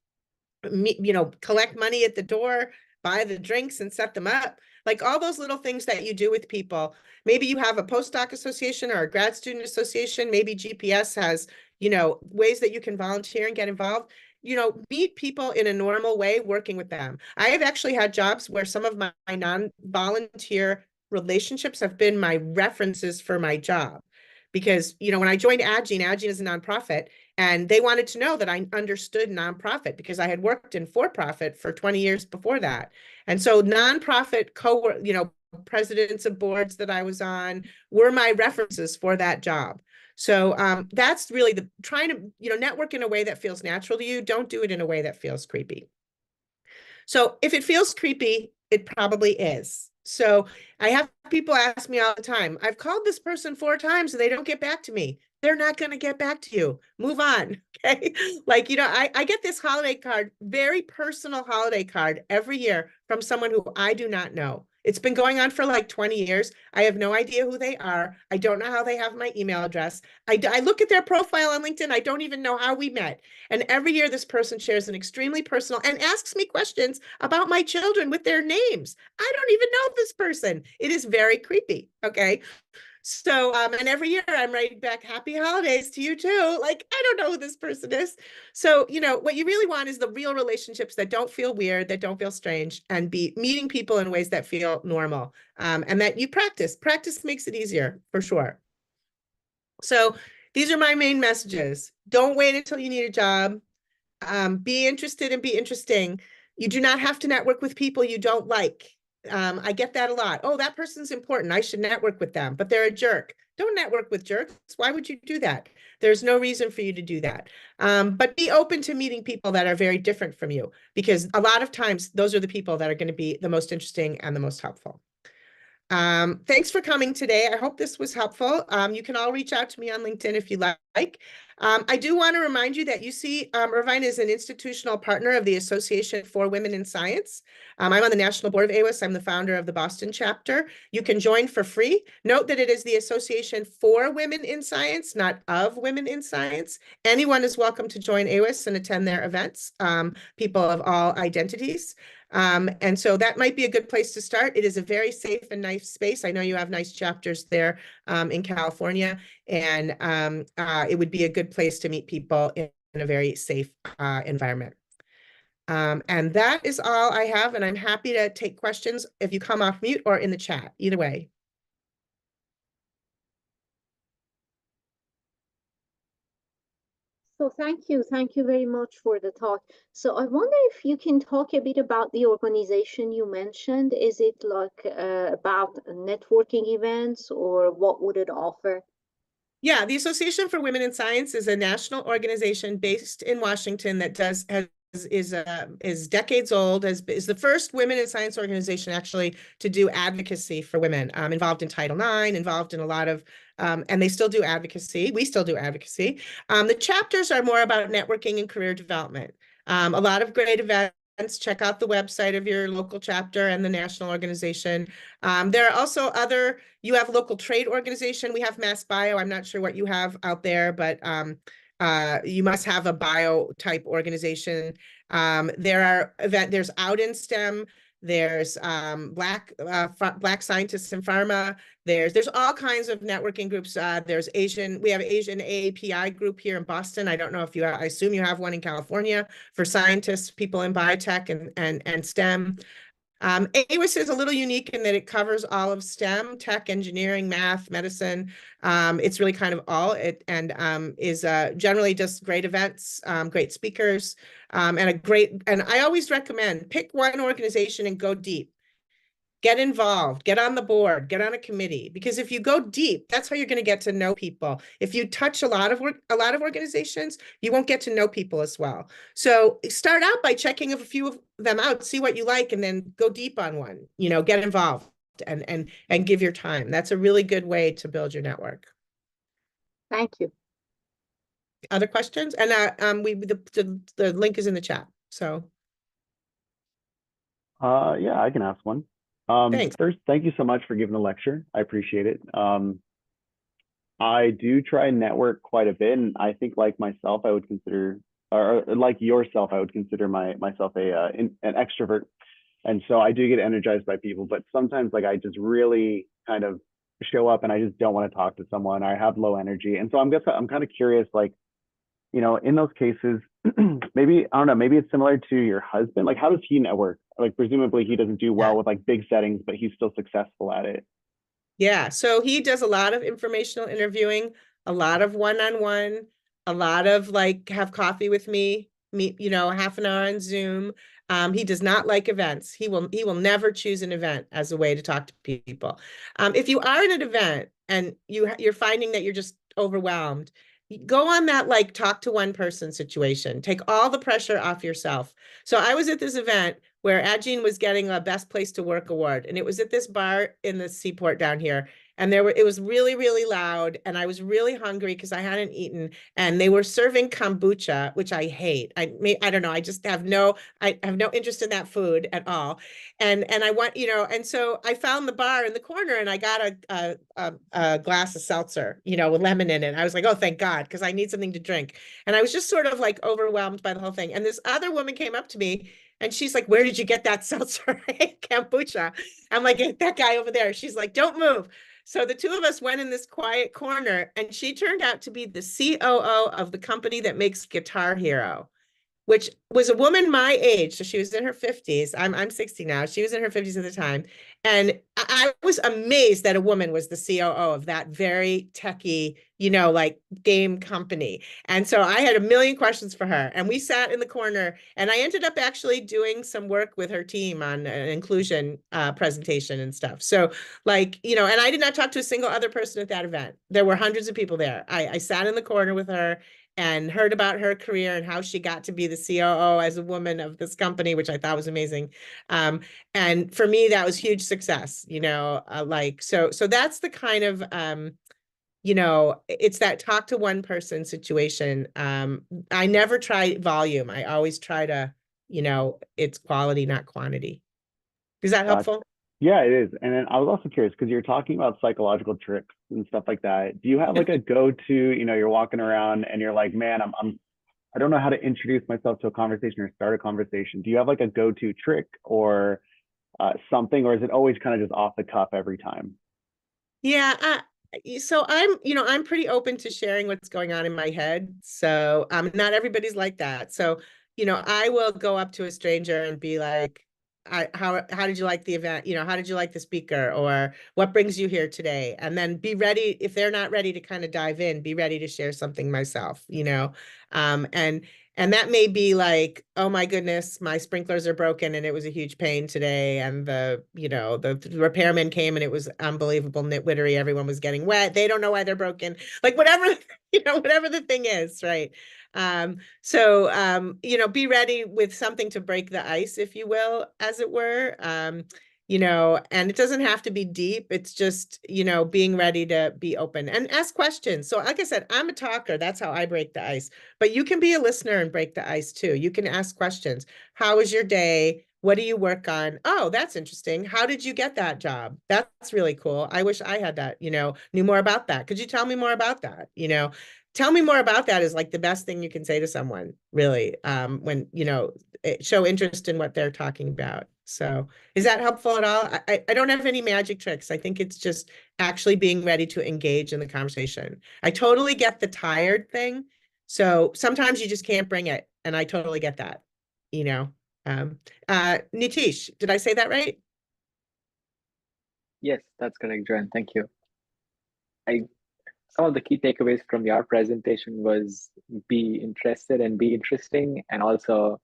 collect money at the door, buy the drinks and set them up. Like all those little things that you do with people. Maybe you have a postdoc association or a grad student association. Maybe GPS has, ways that you can volunteer and get involved. Meet people in a normal way, working with them. I have actually had jobs where some of my non-volunteer relationships have been my references for my job. Because, when I joined Agene is a nonprofit, and they wanted to know that I understood nonprofit because I had worked in for-profit for 20 years before that. And so nonprofit presidents of boards that I was on were my references for that job. So that's really trying to, network in a way that feels natural to you. Don't do it in a way that feels creepy. So if it feels creepy, it probably is. So I have people ask me all the time, I've called this person 4 times and they don't get back to me. They're not going to get back to you. Move on. Okay. Like, I get this holiday card, very personal holiday card every year from someone who I do not know. It's been going on for like 20 years. I have no idea who they are. I don't know how they have my email address. I look at their profile on LinkedIn. I don't even know how we met. And every year this person shares an extremely personal and asks me questions about my children with their names. I don't even know this person. It is very creepy. Okay. So, and every year I'm writing back, happy holidays to you too. Like, I don't know who this person is. So, what you really want is the real relationships that don't feel weird, that don't feel strange, and be meeting people in ways that feel normal. And that you practice. Practice makes it easier, for sure. So these are my main messages. Don't wait until you need a job. Be interested and be interesting. You do not have to network with people you don't like. I get that a lot. Oh, that person's important. I should network with them, but they're a jerk. Don't network with jerks. Why would you do that? There's no reason for you to do that. But be open to meeting people that are very different from you, because a lot of times those are the people that are going to be the most interesting and the most helpful. Thanks for coming today. I hope this was helpful. You can all reach out to me on LinkedIn if you like. I do want to remind you that UC Irvine is an institutional partner of the Association for Women in Science. I'm on the national board of AWIS. I'm the founder of the Boston chapter. You can join for free. Note that it is the Association for Women in Science, not of Women in Science. Anyone is welcome to join AWIS and attend their events, people of all identities. And so that might be a good place to start. It is a very safe and nice space. I know you have nice chapters there in California, and it would be a good place to meet people in a very safe environment. And that is all I have, and I'm happy to take questions if you come off mute or in the chat, either way. So thank you very much for the talk. So I wonder if you can talk a bit about the organization you mentioned. Is it like about networking events, or what would it offer? Yeah, the Association for Women in Science is a national organization based in Washington that is decades old, is the first women in science organization actually to do advocacy for women, involved in Title IX, involved in a lot of, and they still do advocacy. We still do advocacy. The chapters are more about networking and career development. A lot of great events. Check out the website of your local chapter and the national organization. There are also you have local trade organization. We have Mass Bio. I'm not sure what you have out there, but you must have a bio type organization. There's Out in STEM. There's Black scientists in pharma. There's all kinds of networking groups. We have Asian AAPI group here in Boston. I don't know if I assume you have one in California for scientists, people in biotech and STEM. AWIS is a little unique in that it covers all of STEM, tech, engineering, math, medicine. It's really kind of all it, and is generally just great events, great speakers, and I always recommend pick one organization and go deep. Get involved, get on the board, get on a committee, because if you go deep, that's how you're going to get to know people. If you touch a lot of organizations, you won't get to know people as well. So start out by checking a few of them out, see what you like, and then go deep on one, get involved and give your time. That's a really good way to build your network. Thank you. Other questions? And the link is in the chat. So yeah, I can ask one. thanks. First, thank you so much for giving the lecture. I appreciate it. I do try and network quite a bit, and I think like myself, I would consider, or like yourself, I would consider myself an extrovert. And so I do get energized by people, but sometimes like I just really kind of show up and I just don't want to talk to someone. I have low energy. And so I'm kind of curious, like, in those cases, maybe, I don't know, maybe it's similar to your husband. Like, how does he network? Like, presumably he doesn't do well with like big settings, but he's still successful at it. Yeah, so he does a lot of informational interviewing, a lot of one-on-one, a lot of like have coffee with me, meet, half an hour on Zoom. He does not like events. He will never choose an event as a way to talk to people. If you are in an event and you're finding that you're just overwhelmed, go on that like talk to one person situation. Take all the pressure off yourself. So I was at this event where Adjean was getting a Best Place to Work award, and it was at this bar in the Seaport down here. And it was really, really loud, and I was really hungry because I hadn't eaten. And they were serving kombucha, which I hate. I don't know. I have no interest in that food at all. And I want, and so I found the bar in the corner, and I got a glass of seltzer, with lemon in it. I was like, oh, thank God, because I need something to drink. And I was just sort of like overwhelmed by the whole thing. And this other woman came up to me. And she's like, where did you get that seltzer? Kombucha. I'm like, that guy over there. She's like, don't move. So the two of us went in this quiet corner, and she turned out to be the COO of the company that makes Guitar Hero, which was a woman my age. So she was in her 50s. I'm 60 now. She was in her 50s at the time. And I was amazed that a woman was the COO of that very techie, like game company. And so I had a million questions for her. And we sat in the corner, and I ended up actually doing some work with her team on an inclusion presentation and stuff. So like, and I did not talk to a single other person at that event. There were hundreds of people there. I sat in the corner with her, and heard about her career and how she got to be the COO as a woman of this company, which I thought was amazing. And for me, that was huge success, you know, so that's the kind of, you know, it's that talk to one person situation. I never try volume. I always try to, you know, it's quality, not quantity. Is that helpful? Yeah, it is. And then I was also curious because you're talking about psychological tricks and stuff like that. Do you have like a go-to, you know, you're walking around and you're like, man, I don't know how to introduce myself to a conversation or start a conversation. Do you have like a go-to trick or something, or is it always kind of just off the cuff every time? Yeah, so I'm, you know, I'm pretty open to sharing what's going on in my head. So not everybody's like that. So, you know, I will go up to a stranger and be like, how did you like the event? You know, how did you like the speaker? Or what brings you here today? And then be ready, if they're not ready to kind of dive in, be ready to share something myself, you know. Um, and and that may be like, oh my goodness, my sprinklers are broken and it was a huge pain today. And the, you know, the repairman came and it was unbelievable nitwittery. Everyone was getting wet. They don't know why they're broken. Like whatever, you know, whatever the thing is, right? You know, be ready with something to break the ice, if you will, as it were. You know, and it doesn't have to be deep. It's just, you know, being ready to be open and ask questions. So like I said, I'm a talker. That's how I break the ice. But you can be a listener and break the ice too. You can ask questions. How was your day? What do you work on? Oh, that's interesting. How did you get that job? That's really cool. I wish I had that, you know, knew more about that. Could you tell me more about that? You know, tell me more about that is like the best thing you can say to someone, really, when, you know, show interest in what they're talking about. So is that helpful at all? I don't have any magic tricks. I think it's just actually being ready to engage in the conversation. I totally get the tired thing. So sometimes you just can't bring it. And I totally get that, you know. Nitish, did I say that right? Yes, that's correct, Joanne. Thank you. Some of the key takeaways from your presentation was be interested and be interesting, and also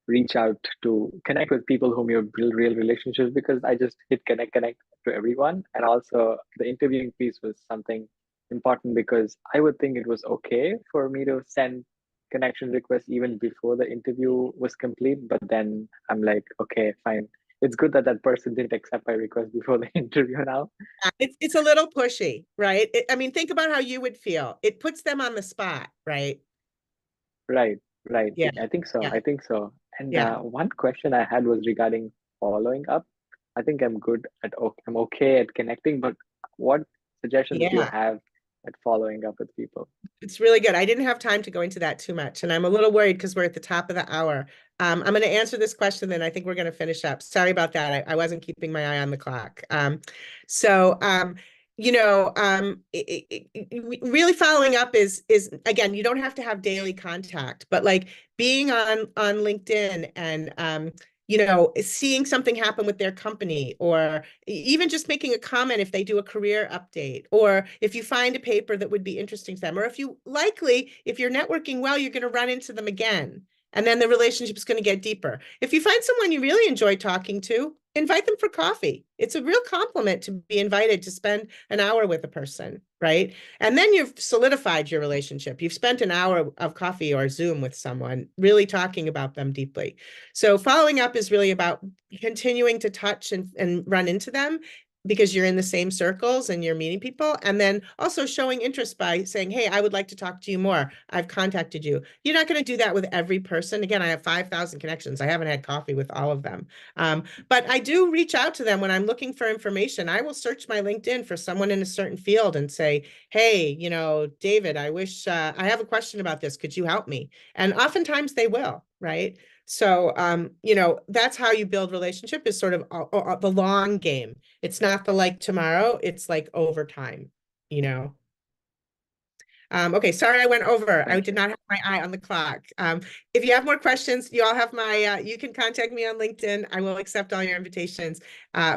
reach out to connect with people whom you build real relationships, because I just hit connect to everyone. And also the interviewing piece was something important, because I would think it was okay for me to send connection requests even before the interview was complete, but then I'm like, okay, fine. It's good that that person didn't accept my request before the interview now. It's a little pushy, right? I mean, think about how you would feel. It puts them on the spot, right? Right, right. Yeah, I think so. yeah, I think so. And yeah, one question I had was regarding following up. I think I'm good at, I'm okay at connecting, but what suggestions do you yeah. have at following up with people? It's really good. I didn't have time to go into that too much, and I'm a little worried because we're at the top of the hour. I'm going to answer this question, then I think we're going to finish up. Sorry about that. I wasn't keeping my eye on the clock. So, you know, really following up is again, you don't have to have daily contact, but like being on LinkedIn and you know, seeing something happen with their company, or even just making a comment if they do a career update, or if you find a paper that would be interesting to them, or if you're networking well, you're going to run into them again. And then the relationship is going to get deeper. If you find someone you really enjoy talking to, invite them for coffee. It's a real compliment to be invited to spend an hour with a person, right? And then you've solidified your relationship. You've spent an hour of coffee or Zoom with someone, really talking about them deeply. So following up is really about continuing to touch and run into them, because you're in the same circles and you're meeting people, and then also showing interest by saying, hey, I would like to talk to you more. I've contacted you. You're not going to do that with every person. Again, I have 5,000 connections. I haven't had coffee with all of them. But I do reach out to them when I'm looking for information. I will search my LinkedIn for someone in a certain field and say, hey, you know, David, I wish I have a question about this. Could you help me? And oftentimes they will, right? So, you know, that's how you build relationship, is sort of the long game. It's not the like tomorrow, it's like over time, you know. Okay, sorry I went over. I Thank did you. not have my eye on the clock. If you have more questions, you all have my, you can contact me on LinkedIn. I will accept all your invitations.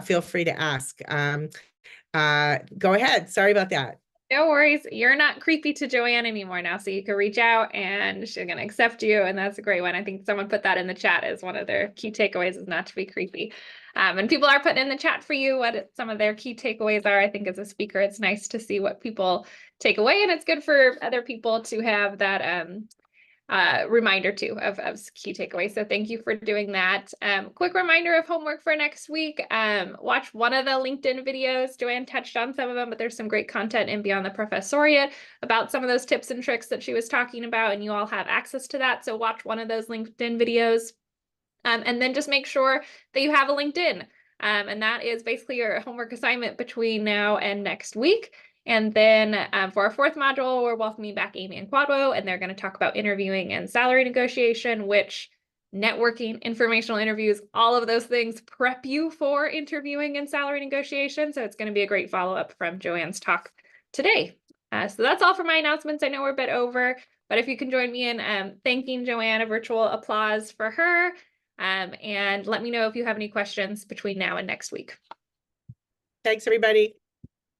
Feel free to ask. Go ahead. Sorry about that. No worries. You're not creepy to Joanne anymore now, so you can reach out and she's going to accept you. And that's a great one. I think someone put that in the chat as one of their key takeaways is not to be creepy. And people are putting in the chat for you what some of their key takeaways are. I think as a speaker, it's nice to see what people take away, and it's good for other people to have that reminder too of key takeaways. So thank you for doing that. Quick reminder of homework for next week. Watch one of the LinkedIn videos. Joanne touched on some of them, but there's some great content in Beyond the Professoriate about some of those tips and tricks that she was talking about, and you all have access to that. So watch one of those LinkedIn videos. And then just make sure that you have a LinkedIn. And that is basically your homework assignment between now and next week. And then for our fourth module, we're welcoming back Amy and Quadwo, and they're going to talk about interviewing and salary negotiation, which networking, informational interviews, all of those things prep you for interviewing and salary negotiation. So it's going to be a great follow-up from Joanne's talk today. So that's all for my announcements. I know we're a bit over, but if you can join me in thanking Joanne, a virtual applause for her. And let me know if you have any questions between now and next week. Thanks, everybody.